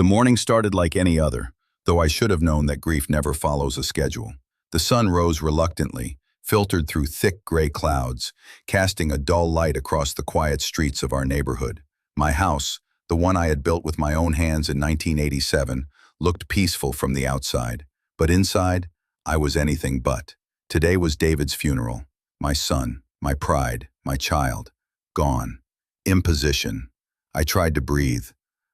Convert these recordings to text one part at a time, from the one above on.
The morning started like any other, though I should have known that grief never follows a schedule. The sun rose reluctantly, filtered through thick gray clouds, casting a dull light across the quiet streets of our neighborhood. My house, the one I had built with my own hands in 1987, looked peaceful from the outside. But inside, I was anything but. Today was David's funeral. My son, my pride, my child. Gone. Imposition. I tried to breathe.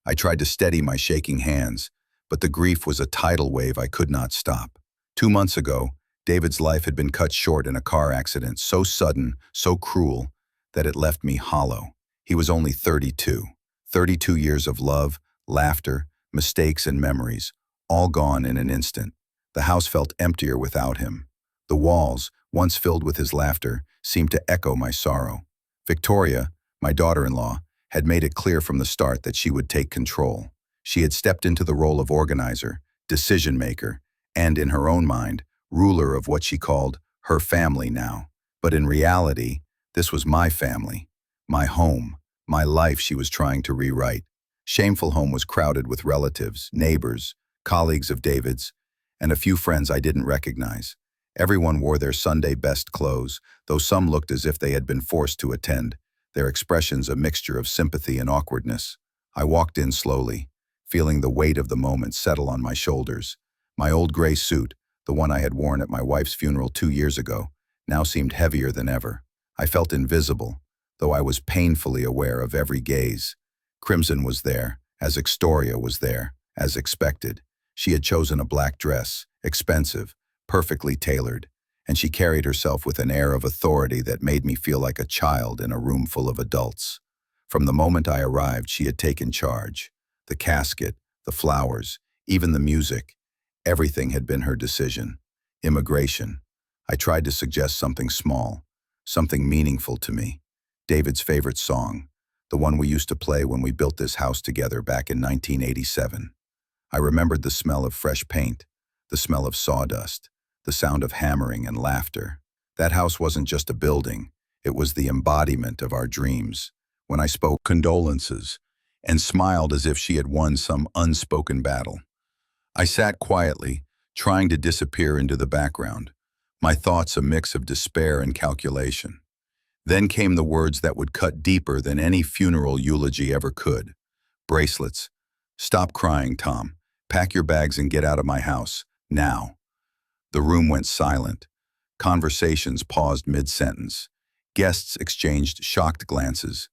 I tried to steady my shaking hands, but the grief was a tidal wave I could not stop. 2 months ago, David's life had been cut short in a car accident so sudden, so cruel, that it left me hollow. He was only 32. 32 years of love, laughter, mistakes, and memories, all gone in an instant. The house felt emptier without him. The walls, once filled with his laughter, seemed to echo my sorrow. Victoria, my daughter-in-law, had made it clear from the start that she would take control. She had stepped into the role of organizer, decision-maker, and, in her own mind, ruler of what she called her family now. But in reality, this was my family, my home, my life she was trying to rewrite. Shameful Home was crowded with relatives, neighbors, colleagues of David's, and a few friends I didn't recognize. Everyone wore their Sunday best clothes, though some looked as if they had been forced to attend, their expressions a mixture of sympathy and awkwardness. I walked in slowly, feeling the weight of the moment settle on my shoulders. My old gray suit, the one I had worn at my wife's funeral 2 years ago, now seemed heavier than ever. I felt invisible, though I was painfully aware of every gaze. Crimson was there, as Victoria was there, as expected. She had chosen a black dress, expensive, perfectly tailored, and she carried herself with an air of authority that made me feel like a child in a room full of adults. From the moment I arrived, she had taken charge. The casket, the flowers, even the music, everything had been her decision. Immigration. I tried to suggest something small, something meaningful to me. David's favorite song, the one we used to play when we built this house together back in 1987. I remembered the smell of fresh paint, the smell of sawdust, the sound of hammering and laughter. That house wasn't just a building, it was the embodiment of our dreams. When I spoke condolences and smiled as if she had won some unspoken battle. I sat quietly, trying to disappear into the background, my thoughts a mix of despair and calculation. Then came the words that would cut deeper than any funeral eulogy ever could. Bracelets. Stop crying, Tom. Pack your bags and get out of my house, now. The room went silent. Conversations paused mid-sentence. Guests exchanged shocked glances.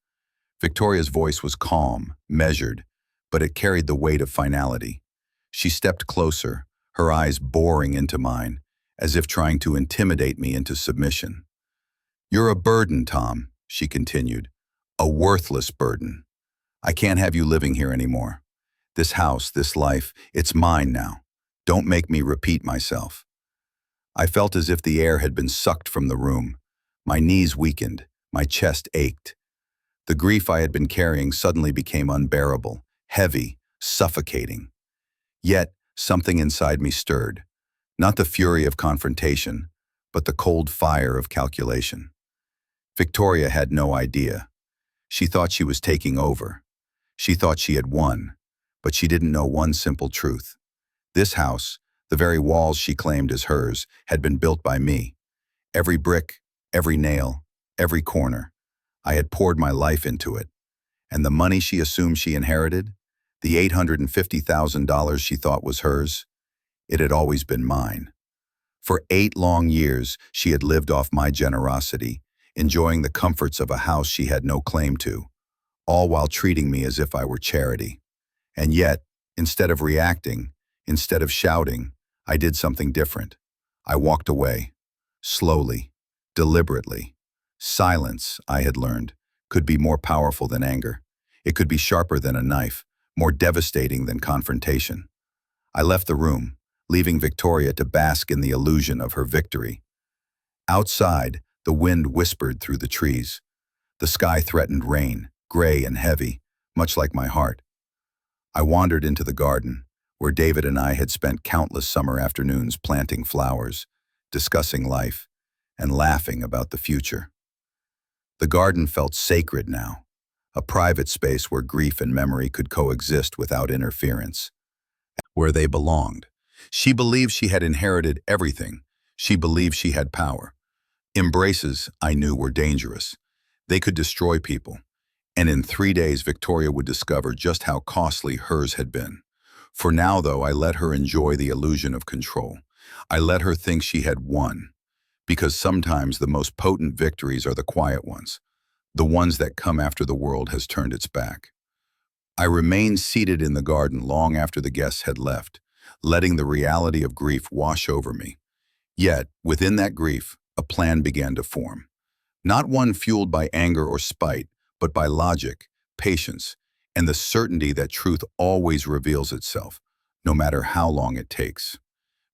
Victoria's voice was calm, measured, but it carried the weight of finality. She stepped closer, her eyes boring into mine, as if trying to intimidate me into submission. "You're a burden, Tom," she continued. "A worthless burden. I can't have you living here anymore. This house, this life, it's mine now. Don't make me repeat myself." I felt as if the air had been sucked from the room. My knees weakened, my chest ached. The grief I had been carrying suddenly became unbearable, heavy, suffocating. Yet, something inside me stirred. Not the fury of confrontation, but the cold fire of calculation. Victoria had no idea. She thought she was taking over. She thought she had won, but she didn't know one simple truth. This house, the very walls she claimed as hers, had been built by me. Every brick, every nail, every corner. I had poured my life into it. And the money she assumed she inherited, the $850,000 she thought was hers, it had always been mine. For 8 long years, she had lived off my generosity, enjoying the comforts of a house she had no claim to, all while treating me as if I were charity. And yet, instead of reacting, instead of shouting, I did something different. I walked away, slowly, deliberately. Silence, I had learned, could be more powerful than anger. It could be sharper than a knife, more devastating than confrontation. I left the room, leaving Victoria to bask in the illusion of her victory. Outside, the wind whispered through the trees. The sky threatened rain, gray and heavy, much like my heart. I wandered into the garden, where David and I had spent countless summer afternoons planting flowers, discussing life, and laughing about the future. The garden felt sacred now, a private space where grief and memory could coexist without interference, where they belonged. She believed she had inherited everything. She believed she had power. Embraces, I knew, were dangerous. They could destroy people. And in 3 days, Victoria would discover just how costly hers had been. For now, though, I let her enjoy the illusion of control. I let her think she had won. Because sometimes the most potent victories are the quiet ones, the ones that come after the world has turned its back. I remained seated in the garden long after the guests had left, letting the reality of grief wash over me. Yet, within that grief, a plan began to form. Not one fueled by anger or spite, but by logic, patience, and the certainty that truth always reveals itself, no matter how long it takes.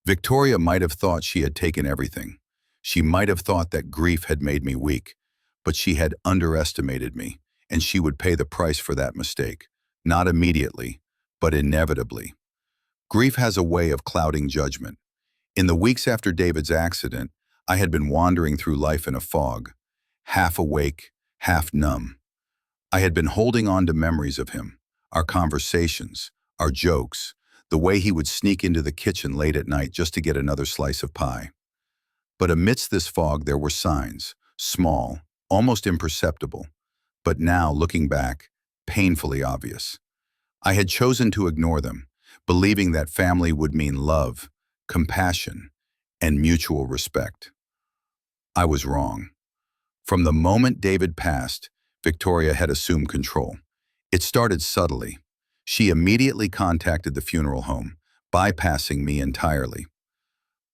Victoria might have thought she had taken everything. She might have thought that grief had made me weak, but she had underestimated me, and she would pay the price for that mistake. Not immediately, but inevitably. Grief has a way of clouding judgment. In the weeks after David's accident, I had been wandering through life in a fog, half awake, half numb. I had been holding on to memories of him, our conversations, our jokes, the way he would sneak into the kitchen late at night just to get another slice of pie. But amidst this fog there were signs, small, almost imperceptible, but now, looking back, painfully obvious. I had chosen to ignore them, believing that family would mean love, compassion, and mutual respect. I was wrong. From the moment David passed, Victoria had assumed control. It started subtly. She immediately contacted the funeral home, bypassing me entirely.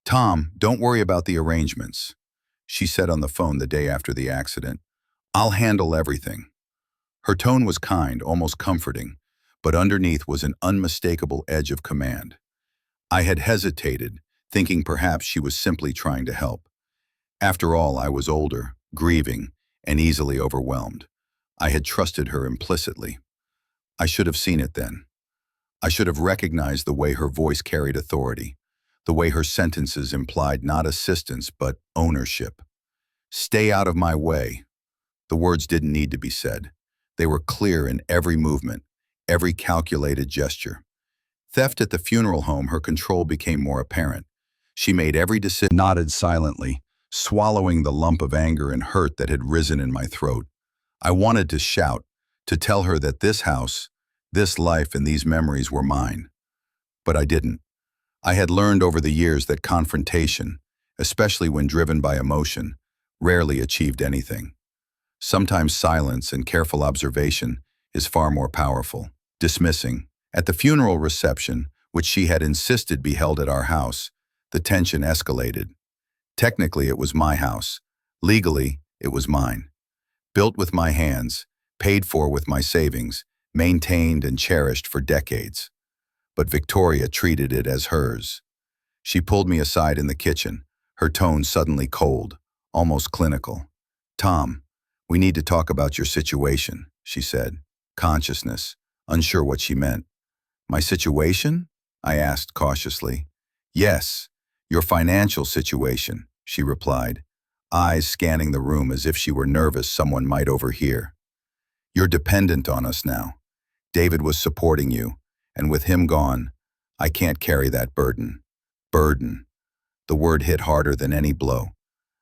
"Tom, don't worry about the arrangements," she said on the phone the day after the accident. "I'll handle everything." Her tone was kind, almost comforting, but underneath was an unmistakable edge of command. I had hesitated, thinking perhaps she was simply trying to help. After all, I was older, grieving, and easily overwhelmed. I had trusted her implicitly. I should have seen it then. I should have recognized the way her voice carried authority, the way her sentences implied not assistance but ownership. "Stay out of my way." The words didn't need to be said. They were clear in every movement, every calculated gesture. Theft at the funeral home, her control became more apparent. She made every decision, nodded silently, swallowing the lump of anger and hurt that had risen in my throat. I wanted to shout, to tell her that this house, this life, and these memories were mine. But I didn't. I had learned over the years that confrontation, especially when driven by emotion, rarely achieved anything. Sometimes silence and careful observation is far more powerful. Dismissing. At the funeral reception, which she had insisted be held at our house, the tension escalated. Technically, it was my house. Legally, it was mine. Built with my hands, paid for with my savings, maintained and cherished for decades. But Victoria treated it as hers. She pulled me aside in the kitchen, her tone suddenly cold, almost clinical. "Tom, we need to talk about your situation," she said, consciousness, unsure what she meant. "My situation?" I asked cautiously. "Yes, your financial situation," she replied, eyes scanning the room as if she were nervous someone might overhear. "You're dependent on us now. David was supporting you, and with him gone, I can't carry that burden." Burden. The word hit harder than any blow.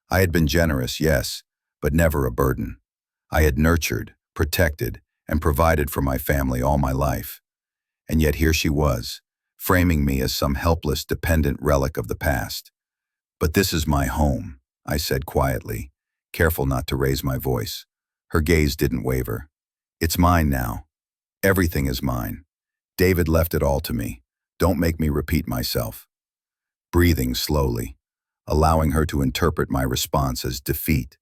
I had been generous, yes, but never a burden. I had nurtured, protected, and provided for my family all my life. And yet here she was, framing me as some helpless, dependent relic of the past. "But this is my home," I said quietly, careful not to raise my voice. Her gaze didn't waver. "It's mine now. Everything is mine. David left it all to me. Don't make me repeat myself." Breathing slowly, allowing her to interpret my response as defeat.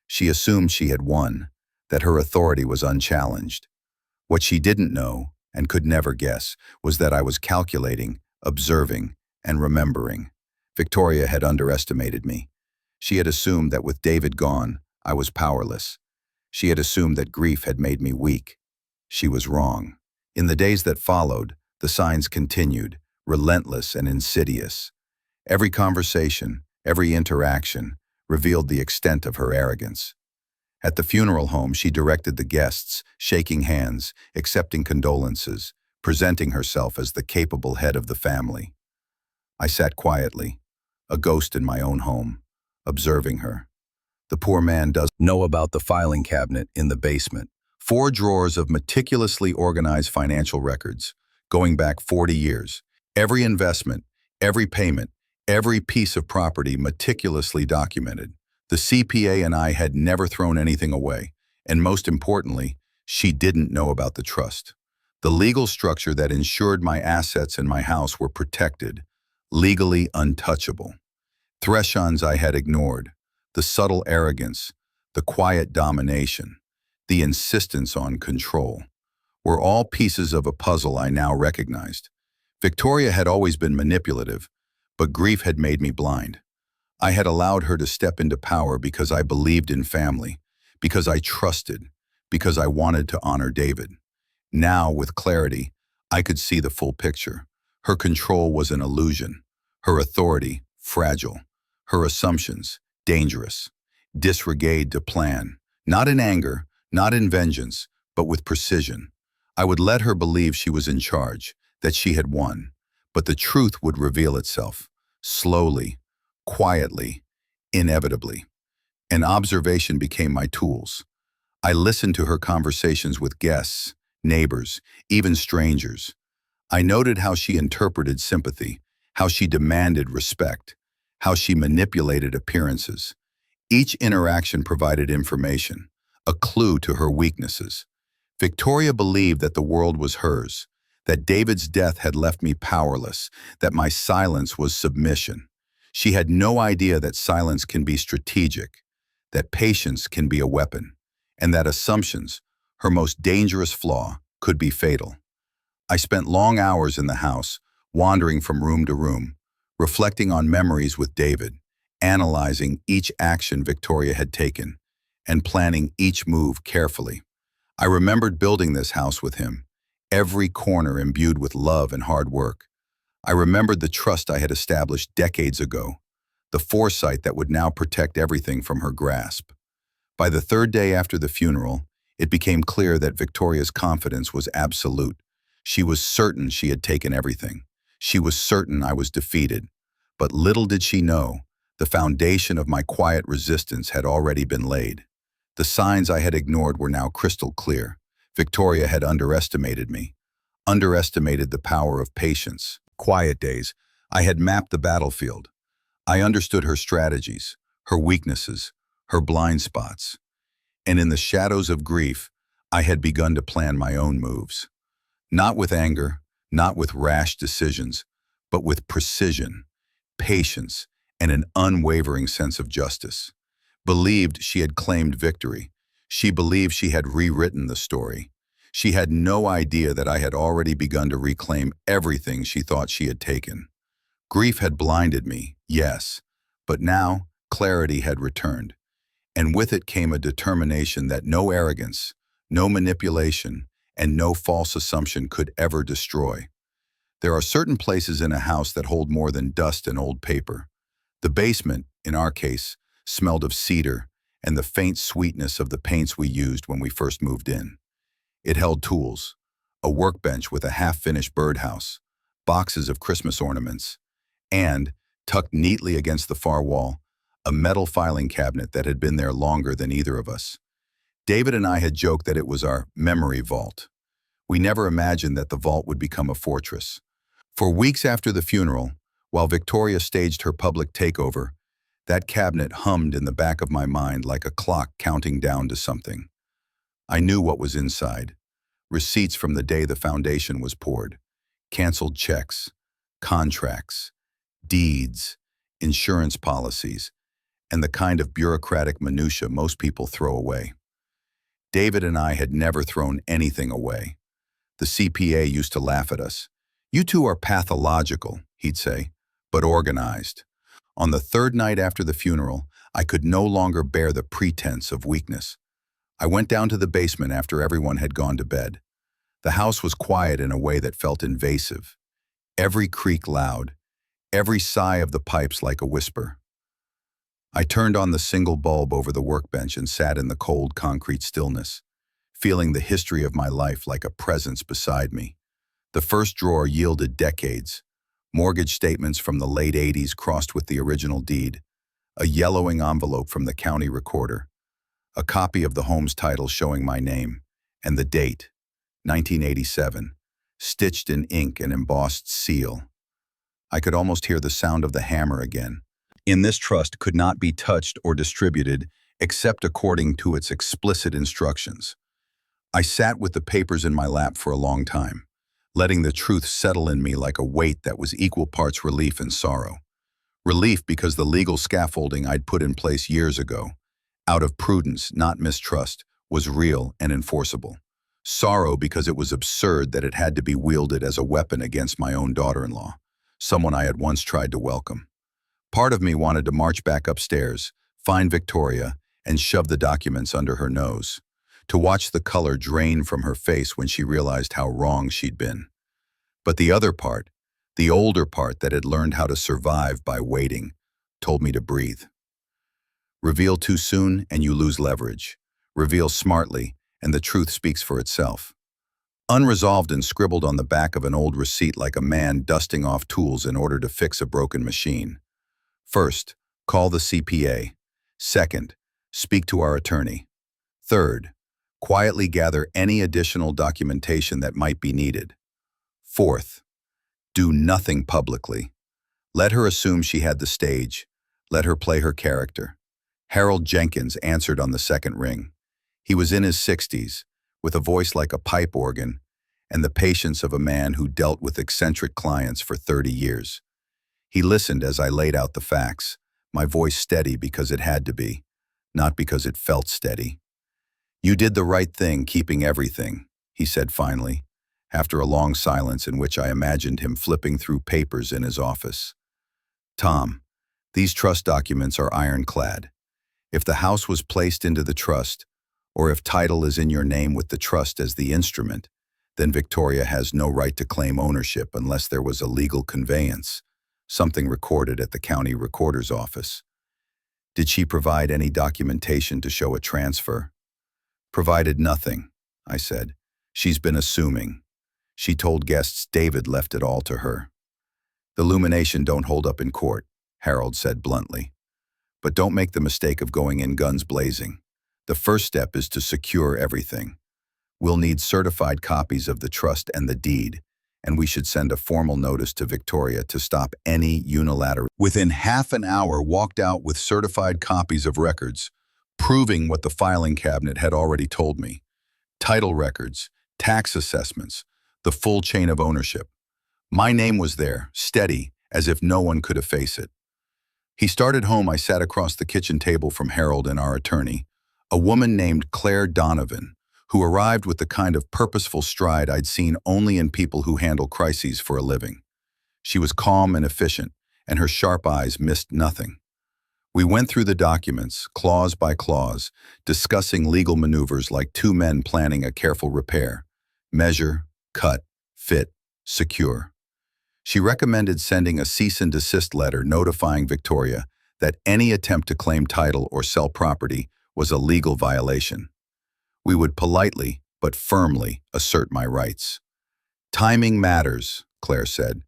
She assumed she had won, that her authority was unchallenged. What she didn't know, and could never guess, was that I was calculating, observing, and remembering. Victoria had underestimated me. She had assumed that with David gone, I was powerless. She had assumed that grief had made me weak. She was wrong. In the days that followed, the signs continued, relentless and insidious. Every conversation, every interaction, revealed the extent of her arrogance. At the funeral home, she directed the guests, shaking hands, accepting condolences, presenting herself as the capable head of the family. I sat quietly, a ghost in my own home, observing her. The poor man doesn't know about the filing cabinet in the basement. 4 drawers of meticulously organized financial records, going back 40 years. Every investment, every payment, every piece of property meticulously documented. The CPA and I had never thrown anything away, and most importantly, she didn't know about the trust. The legal structure that ensured my assets and my house were protected, legally untouchable. Thresholds I had ignored, the subtle arrogance, the quiet domination, the insistence on control, were all pieces of a puzzle I now recognized. Victoria had always been manipulative, but grief had made me blind. I had allowed her to step into power because I believed in family, because I trusted, because I wanted to honor David. Now, with clarity, I could see the full picture. Her control was an illusion, her authority fragile, her assumptions dangerous. Disregard to plan, not in anger, not in vengeance, but with precision. I would let her believe she was in charge, that she had won, but the truth would reveal itself, slowly, quietly, inevitably. And observation became my tools. I listened to her conversations with guests, neighbors, even strangers. I noted how she interpreted sympathy, how she demanded respect, how she manipulated appearances. Each interaction provided information, a clue to her weaknesses. Victoria believed that the world was hers, that David's death had left me powerless, that my silence was submission. She had no idea that silence can be strategic, that patience can be a weapon, and that assumptions, her most dangerous flaw, could be fatal. I spent long hours in the house, wandering from room to room, reflecting on memories with David, analyzing each action Victoria had taken, and planning each move carefully. I remembered building this house with him, every corner imbued with love and hard work. I remembered the trust I had established decades ago, the foresight that would now protect everything from her grasp. By the third day after the funeral, it became clear that Victoria's confidence was absolute. She was certain she had taken everything. She was certain I was defeated. But little did she know, the foundation of my quiet resistance had already been laid. The signs I had ignored were now crystal clear. Victoria had underestimated me, underestimated the power of patience. Quiet days. I had mapped the battlefield. I understood her strategies, her weaknesses, her blind spots. And in the shadows of grief, I had begun to plan my own moves. Not with anger, not with rash decisions, but with precision, patience, and an unwavering sense of justice. Believed she had claimed victory. She believed she had rewritten the story. She had no idea that I had already begun to reclaim everything she thought she had taken. Grief had blinded me, yes, but now clarity had returned. And with it came a determination that no arrogance, no manipulation, and no false assumption could ever destroy. There are certain places in a house that hold more than dust and old paper. The basement, in our case, smelled of cedar and the faint sweetness of the paints we used when we first moved in. It held tools, a workbench with a half-finished birdhouse, boxes of Christmas ornaments, and, tucked neatly against the far wall, a metal filing cabinet that had been there longer than either of us. David and I had joked that it was our memory vault. We never imagined that the vault would become a fortress. For weeks after the funeral, while Victoria staged her public takeover, that cabinet hummed in the back of my mind like a clock counting down to something. I knew what was inside. Receipts from the day the foundation was poured, canceled checks, contracts, deeds, insurance policies, and the kind of bureaucratic minutia most people throw away. David and I had never thrown anything away. The CPA used to laugh at us. "You two are pathological," he'd say, "but organized." On the third night after the funeral, I could no longer bear the pretense of weakness. I went down to the basement after everyone had gone to bed. The house was quiet in a way that felt invasive. Every creak loud, every sigh of the pipes like a whisper. I turned on the single bulb over the workbench and sat in the cold concrete stillness, feeling the history of my life like a presence beside me. The first drawer yielded decades, mortgage statements from the late '80s crossed with the original deed, a yellowing envelope from the county recorder, a copy of the home's title showing my name, and the date, 1987, stitched in ink and embossed seal. I could almost hear the sound of the hammer again. In this trust could not be touched or distributed except according to its explicit instructions. I sat with the papers in my lap for a long time, letting the truth settle in me like a weight that was equal parts relief and sorrow. Relief because the legal scaffolding I'd put in place years ago, out of prudence, not mistrust, was real and enforceable. Sorrow because it was absurd that it had to be wielded as a weapon against my own daughter-in-law, someone I had once tried to welcome. Part of me wanted to march back upstairs, find Victoria, and shove the documents under her nose, to watch the color drain from her face when she realized how wrong she'd been. But the other part, the older part that had learned how to survive by waiting, told me to breathe. Reveal too soon and you lose leverage. Reveal smartly and the truth speaks for itself. Unresolved and scribbled on the back of an old receipt like a man dusting off tools in order to fix a broken machine. First, call the CPA. Second, speak to our attorney. Third, quietly gather any additional documentation that might be needed. Fourth, do nothing publicly. Let her assume she had the stage. Let her play her character. Harold Jenkins answered on the second ring. He was in his 60s, with a voice like a pipe organ, and the patience of a man who dealt with eccentric clients for 30 years. He listened as I laid out the facts, my voice steady because it had to be, not because it felt steady. You did the right thing keeping everything, he said finally, after a long silence in which I imagined him flipping through papers in his office. Tom, these trust documents are ironclad. If the house was placed into the trust, or if title is in your name with the trust as the instrument, then Victoria has no right to claim ownership unless there was a legal conveyance, something recorded at the county recorder's office. Did she provide any documentation to show a transfer? Provided nothing, I said. She's been assuming. She told guests David left it all to her. The illumination don't hold up in court, Harold said bluntly. But don't make the mistake of going in guns blazing. The first step is to secure everything. We'll need certified copies of the trust and the deed, and we should send a formal notice to Victoria to stop any unilateral. Within half an hour, walked out with certified copies of records, proving what the filing cabinet had already told me. Title records, tax assessments, the full chain of ownership. My name was there, steady, as if no one could efface it. He started home. I sat across the kitchen table from Harold and our attorney, a woman named Claire Donovan, who arrived with the kind of purposeful stride I'd seen only in people who handle crises for a living. She was calm and efficient, and her sharp eyes missed nothing. We went through the documents, clause by clause, discussing legal maneuvers like two men planning a careful repair. Measure, cut, fit, secure. She recommended sending a cease and desist letter notifying Victoria that any attempt to claim title or sell property was a legal violation. We would politely, but firmly, assert my rights. Timing matters, Claire said.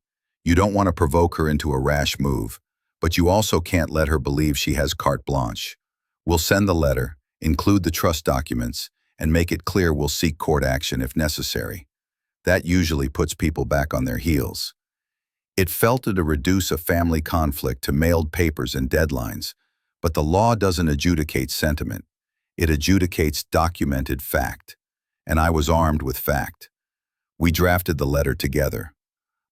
You don't want to provoke her into a rash move, but you also can't let her believe she has carte blanche. We'll send the letter, include the trust documents, and make it clear we'll seek court action if necessary. That usually puts people back on their heels. It felt to reduce a family conflict to mailed papers and deadlines, but the law doesn't adjudicate sentiment. It adjudicates documented fact, and I was armed with fact. We drafted the letter together.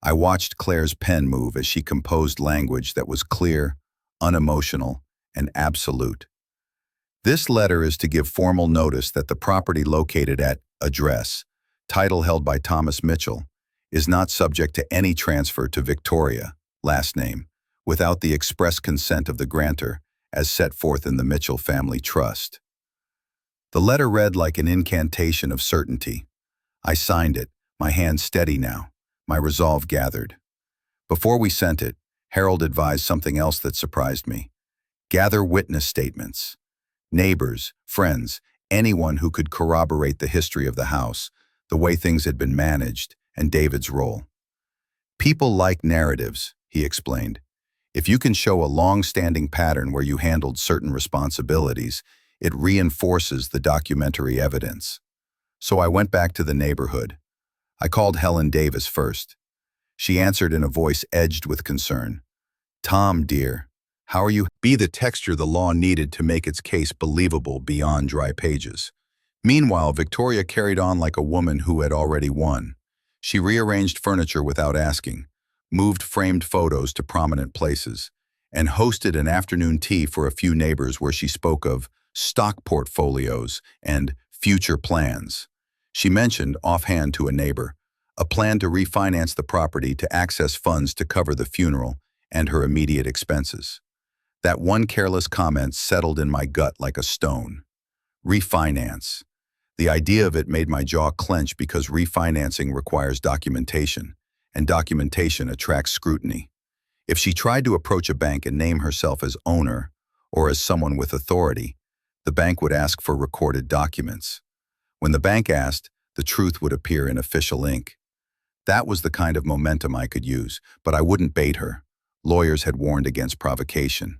I watched Claire's pen move as she composed language that was clear, unemotional, and absolute. This letter is to give formal notice that the property located at address, title held by Thomas Mitchell, is not subject to any transfer to Victoria, last name, without the express consent of the grantor, as set forth in the Mitchell Family Trust. The letter read like an incantation of certainty. I signed it, my hand steady now, my resolve gathered. Before we sent it, Harold advised something else that surprised me. Gather witness statements. Neighbors, friends, anyone who could corroborate the history of the house, the way things had been managed, and David's role. People like narratives, he explained. If you can show a long-standing pattern where you handled certain responsibilities, it reinforces the documentary evidence. So I went back to the neighborhood. I called Helen Davis first. She answered in a voice edged with concern. "Tom, dear, how are you?" Be the texture the law needed to make its case believable beyond dry pages. Meanwhile, Victoria carried on like a woman who had already won. She rearranged furniture without asking, moved framed photos to prominent places, and hosted an afternoon tea for a few neighbors where she spoke of stock portfolios and future plans. She mentioned, offhand to a neighbor, a plan to refinance the property to access funds to cover the funeral and her immediate expenses. That one careless comment settled in my gut like a stone. Refinance. The idea of it made my jaw clench because refinancing requires documentation, and documentation attracts scrutiny. If she tried to approach a bank and name herself as owner or as someone with authority, the bank would ask for recorded documents. When the bank asked, the truth would appear in official ink. That was the kind of momentum I could use, but I wouldn't bait her. Lawyers had warned against provocation.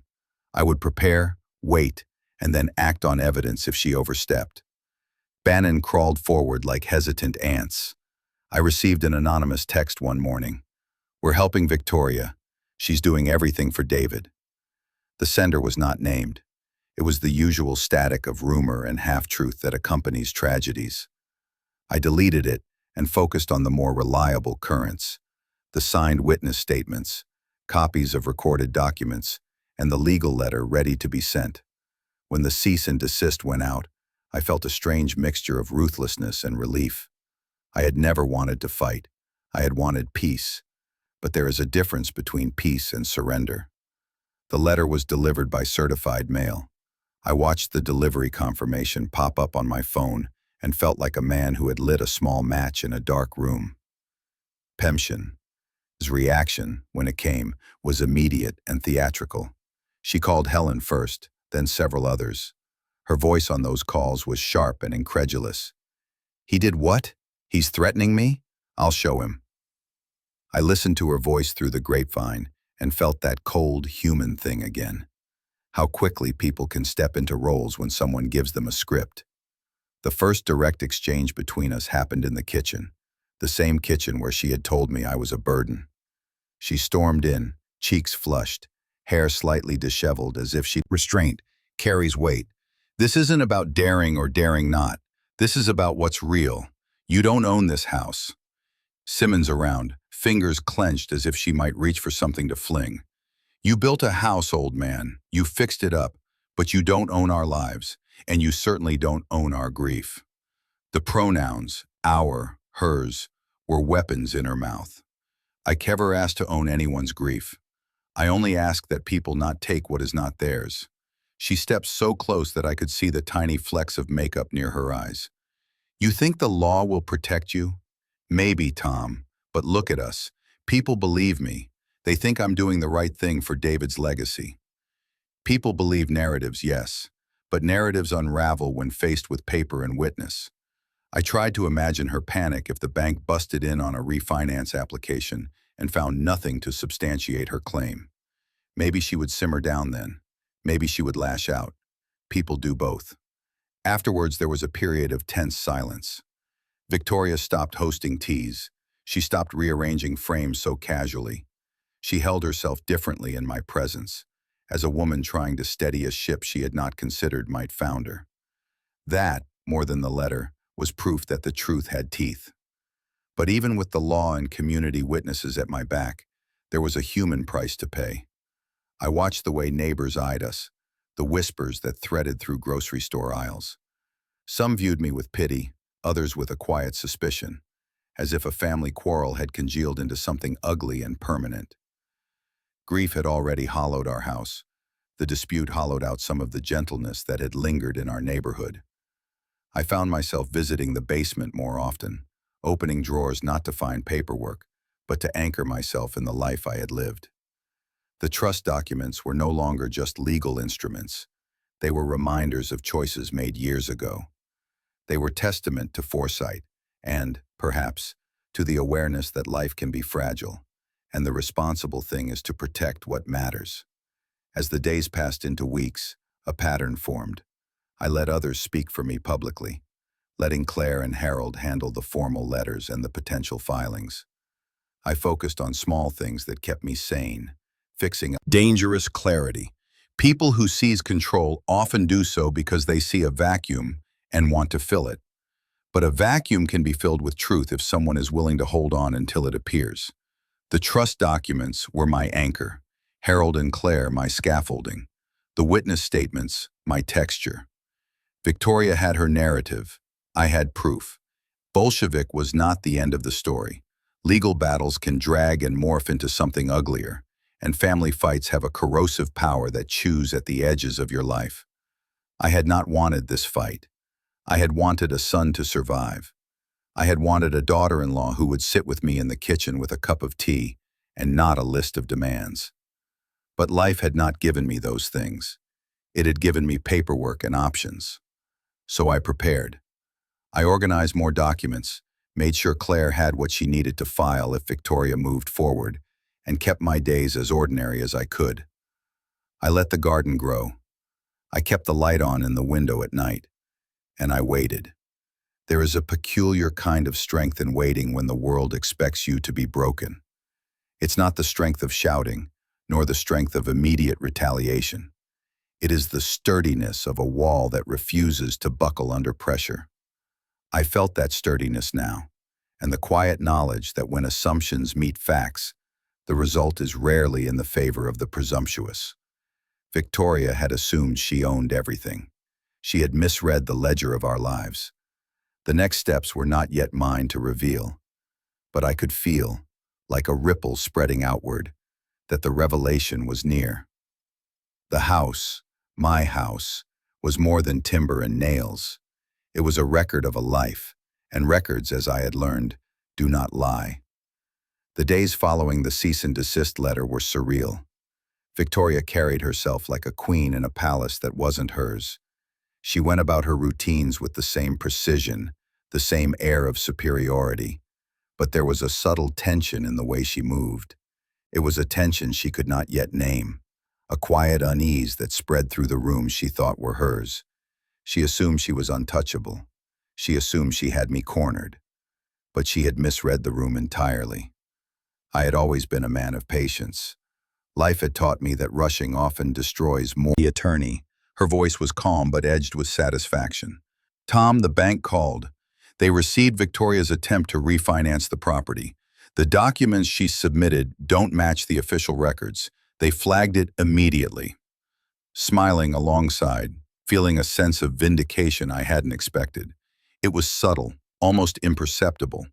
I would prepare, wait, and then act on evidence if she overstepped. Bannon crawled forward like hesitant ants. I received an anonymous text one morning. "We're helping Victoria. She's doing everything for David." The sender was not named. It was the usual static of rumor and half-truth that accompanies tragedies. I deleted it and focused on the more reliable currents, the signed witness statements, copies of recorded documents, and the legal letter ready to be sent. When the cease and desist went out, I felt a strange mixture of ruthlessness and relief. I had never wanted to fight. I had wanted peace. But there is a difference between peace and surrender. The letter was delivered by certified mail. I watched the delivery confirmation pop up on my phone and felt like a man who had lit a small match in a dark room. Pemshin. His reaction, when it came, was immediate and theatrical. She called Helen first, then several others. Her voice on those calls was sharp and incredulous. "He did what? He's threatening me? I'll show him." I listened to her voice through the grapevine and felt that cold, human thing again. How quickly people can step into roles when someone gives them a script. The first direct exchange between us happened in the kitchen, the same kitchen where she had told me I was a burden. She stormed in, cheeks flushed, hair slightly disheveled as if she restraint carries weight. "This isn't about daring or daring not. This is about what's real. You don't own this house." Simmons around, fingers clenched as if she might reach for something to fling. "You built a house, old man. You fixed it up, but you don't own our lives, and you certainly don't own our grief." The pronouns, our, hers, were weapons in her mouth. I never asked to own anyone's grief. I only ask that people not take what is not theirs. She stepped so close that I could see the tiny flecks of makeup near her eyes. "You think the law will protect you? Maybe, Tom, but look at us. People believe me. They think I'm doing the right thing for David's legacy." People believe narratives, yes, but narratives unravel when faced with paper and witness. I tried to imagine her panic if the bank busted in on a refinance application and found nothing to substantiate her claim. Maybe she would simmer down then. Maybe she would lash out. People do both. Afterwards, there was a period of tense silence. Victoria stopped hosting teas. She stopped rearranging frames so casually. She held herself differently in my presence, as a woman trying to steady a ship she had not considered might founder. That, more than the letter, was proof that the truth had teeth. But even with the law and community witnesses at my back, there was a human price to pay. I watched the way neighbors eyed us, the whispers that threaded through grocery store aisles. Some viewed me with pity, others with a quiet suspicion, as if a family quarrel had congealed into something ugly and permanent. Grief had already hollowed our house. The dispute hollowed out some of the gentleness that had lingered in our neighborhood. I found myself visiting the basement more often, opening drawers not to find paperwork, but to anchor myself in the life I had lived. The trust documents were no longer just legal instruments. They were reminders of choices made years ago. They were testament to foresight and, perhaps, to the awareness that life can be fragile, and the responsible thing is to protect what matters. As the days passed into weeks, a pattern formed. I let others speak for me publicly, letting Claire and Harold handle the formal letters and the potential filings. I focused on small things that kept me sane, fixing dangerous clarity. People who seize control often do so because they see a vacuum and want to fill it. But a vacuum can be filled with truth if someone is willing to hold on until it appears. The trust documents were my anchor, Harold and Claire my scaffolding, the witness statements my texture. Victoria had her narrative. I had proof. Bolshevik was not the end of the story. Legal battles can drag and morph into something uglier, and family fights have a corrosive power that chews at the edges of your life. I had not wanted this fight. I had wanted a son to survive. I had wanted a daughter-in-law who would sit with me in the kitchen with a cup of tea and not a list of demands. But life had not given me those things. It had given me paperwork and options. So I prepared. I organized more documents, made sure Claire had what she needed to file if Victoria moved forward, and kept my days as ordinary as I could. I let the garden grow. I kept the light on in the window at night, and I waited. There is a peculiar kind of strength in waiting when the world expects you to be broken. It's not the strength of shouting, nor the strength of immediate retaliation. It is the sturdiness of a wall that refuses to buckle under pressure. I felt that sturdiness now, and the quiet knowledge that when assumptions meet facts, the result is rarely in the favor of the presumptuous. Victoria had assumed she owned everything. She had misread the ledger of our lives. The next steps were not yet mine to reveal, but I could feel, like a ripple spreading outward, that the revelation was near. The house, my house, was more than timber and nails. It was a record of a life, and records, as I had learned, do not lie. The days following the cease and desist letter were surreal. Victoria carried herself like a queen in a palace that wasn't hers. She went about her routines with the same precision, the same air of superiority, but there was a subtle tension in the way she moved. It was a tension she could not yet name, a quiet unease that spread through the rooms she thought were hers. She assumed she was untouchable. She assumed she had me cornered. But she had misread the room entirely. I had always been a man of patience. Life had taught me that rushing often destroys more. The attorney. Her voice was calm but edged with satisfaction. Tom, the bank called. They received Victoria's attempt to refinance the property. The documents she submitted don't match the official records. They flagged it immediately. Smiling alongside, feeling a sense of vindication I hadn't expected. It was subtle, almost imperceptible,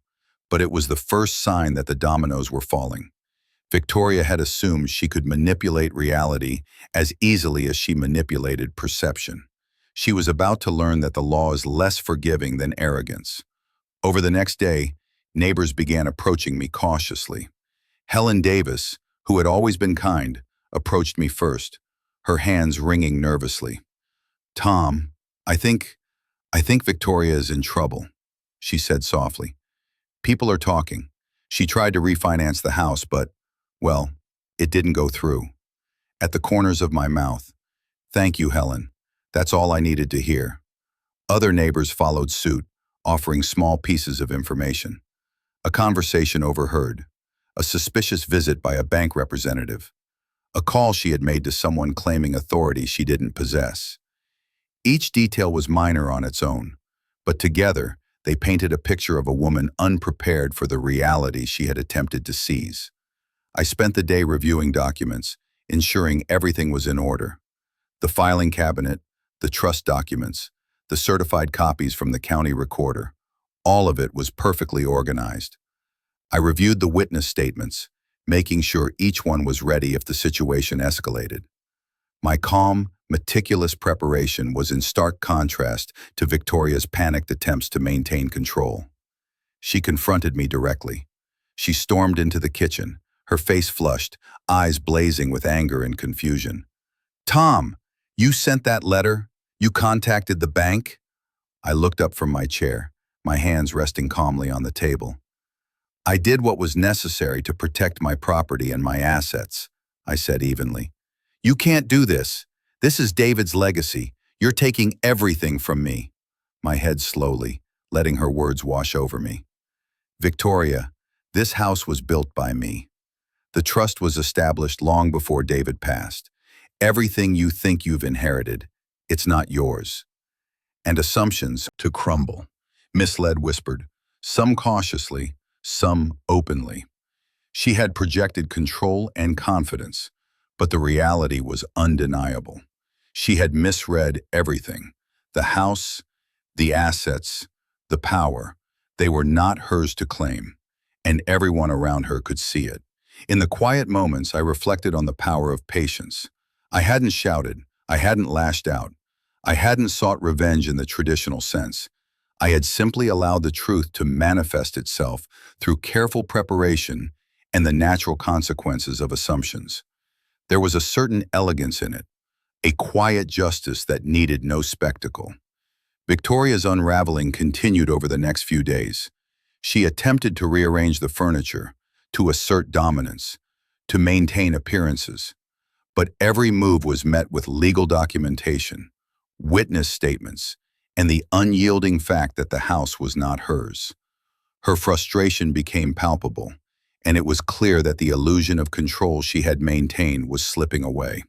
but it was the first sign that the dominoes were falling. Victoria had assumed she could manipulate reality as easily as she manipulated perception. She was about to learn that the law is less forgiving than arrogance. Over the next day, neighbors began approaching me cautiously. Helen Davis, who had always been kind, approached me first, her hands wringing nervously. Tom, I think Victoria is in trouble, she said softly. People are talking. She tried to refinance the house, but, well, it didn't go through. At the corners of my mouth. Thank you, Helen. That's all I needed to hear. Other neighbors followed suit, offering small pieces of information. A conversation overheard. A suspicious visit by a bank representative. A call she had made to someone claiming authority she didn't possess. Each detail was minor on its own, but together they painted a picture of a woman unprepared for the reality she had attempted to seize. I spent the day reviewing documents, ensuring everything was in order. The filing cabinet, the trust documents, the certified copies from the county recorder, all of it was perfectly organized. I reviewed the witness statements, making sure each one was ready if the situation escalated. My calm, meticulous preparation was in stark contrast to Victoria's panicked attempts to maintain control. She confronted me directly. She stormed into the kitchen, her face flushed, eyes blazing with anger and confusion. "Tom, you sent that letter? You contacted the bank?" I looked up from my chair, my hands resting calmly on the table. "I did what was necessary to protect my property and my assets," I said evenly. "You can't do this. This is David's legacy. You're taking everything from me." My head slowly, letting her words wash over me. "Victoria, this house was built by me. The trust was established long before David passed. Everything you think you've inherited, it's not yours." And assumptions to crumble. Misled whispered, some cautiously, some openly. She had projected control and confidence, but the reality was undeniable. She had misread everything. The house, the assets, the power. They were not hers to claim, and everyone around her could see it. In the quiet moments, I reflected on the power of patience. I hadn't shouted. I hadn't lashed out. I hadn't sought revenge in the traditional sense. I had simply allowed the truth to manifest itself through careful preparation and the natural consequences of assumptions. There was a certain elegance in it, a quiet justice that needed no spectacle. Victoria's unraveling continued over the next few days. She attempted to rearrange the furniture, to assert dominance, to maintain appearances. But every move was met with legal documentation, witness statements, and the unyielding fact that the house was not hers. Her frustration became palpable, and it was clear that the illusion of control she had maintained was slipping away.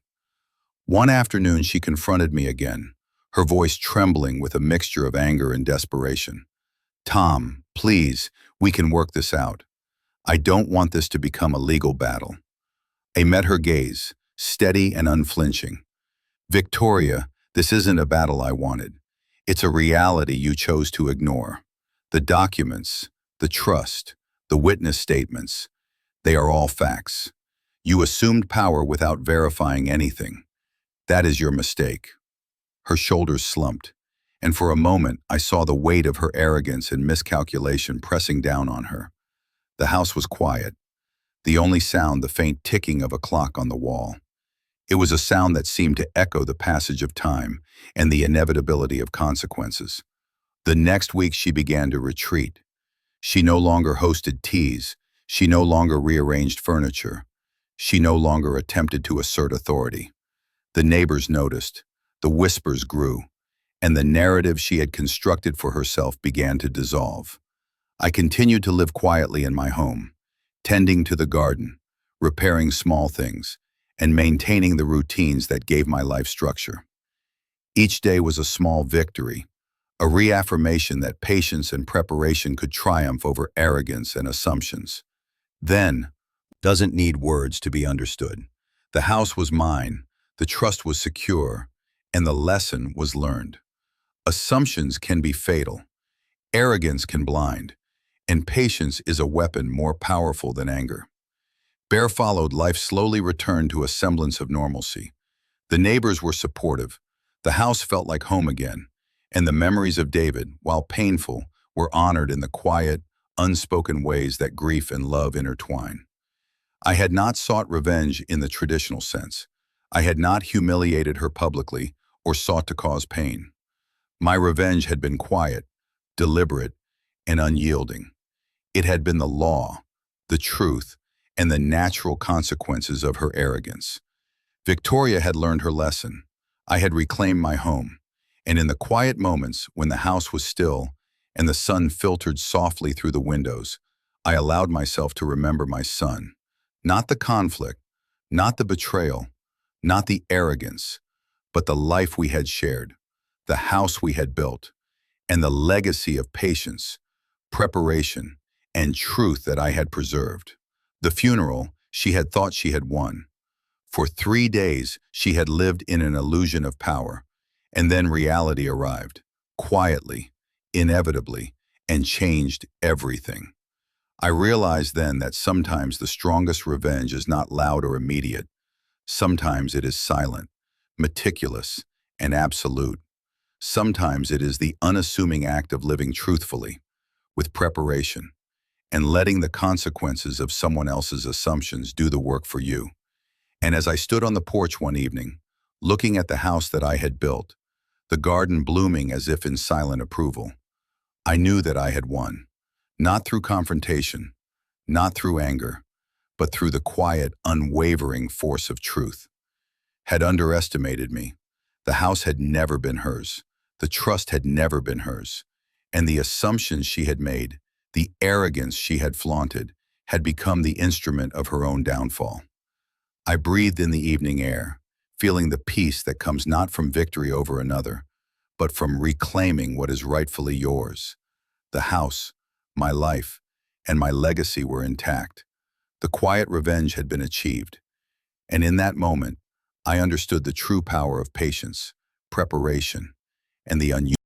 One afternoon she confronted me again, her voice trembling with a mixture of anger and desperation. "Tom, please, we can work this out. I don't want this to become a legal battle." I met her gaze, steady and unflinching. "Victoria, this isn't a battle I wanted. It's a reality you chose to ignore. The documents, the trust, the witness statements, they are all facts. You assumed power without verifying anything. That is your mistake." Her shoulders slumped, and for a moment I saw the weight of her arrogance and miscalculation pressing down on her. The house was quiet, the only sound the faint ticking of a clock on the wall. It was a sound that seemed to echo the passage of time and the inevitability of consequences. The next week she began to retreat. She no longer hosted teas. She no longer rearranged furniture. She no longer attempted to assert authority. The neighbors noticed. The whispers grew, and the narrative she had constructed for herself began to dissolve. I continued to live quietly in my home, tending to the garden, repairing small things, and maintaining the routines that gave my life structure. Each day was a small victory, a reaffirmation that patience and preparation could triumph over arrogance and assumptions. Then, doesn't need words to be understood. The house was mine, the trust was secure, and the lesson was learned. Assumptions can be fatal, arrogance can blind, and patience is a weapon more powerful than anger. Bear followed, life slowly returned to a semblance of normalcy. The neighbors were supportive, the house felt like home again, and the memories of David, while painful, were honored in the quiet, unspoken ways that grief and love intertwine. I had not sought revenge in the traditional sense. I had not humiliated her publicly or sought to cause pain. My revenge had been quiet, deliberate, and unyielding. It had been the law, the truth, and the natural consequences of her arrogance. Victoria had learned her lesson. I had reclaimed my home, and in the quiet moments when the house was still and the sun filtered softly through the windows, I allowed myself to remember my son. Not the conflict, not the betrayal, not the arrogance, but the life we had shared, the house we had built, and the legacy of patience, preparation, and truth that I had preserved. The funeral, she had thought she had won. For 3 days, she had lived in an illusion of power, and then reality arrived, quietly, inevitably, and changed everything. I realized then that sometimes the strongest revenge is not loud or immediate. Sometimes it is silent, meticulous, and absolute. Sometimes it is the unassuming act of living truthfully, with preparation, and letting the consequences of someone else's assumptions do the work for you. And as I stood on the porch one evening, looking at the house that I had built, the garden blooming as if in silent approval, I knew that I had won, not through confrontation, not through anger, but through the quiet, unwavering force of truth. Had underestimated me. The house had never been hers. The trust had never been hers. And the assumptions she had made, the arrogance she had flaunted, had become the instrument of her own downfall. I breathed in the evening air, feeling the peace that comes not from victory over another, but from reclaiming what is rightfully yours. The house, my life, and my legacy were intact. The quiet revenge had been achieved. And in that moment, I understood the true power of patience, preparation, and the unusual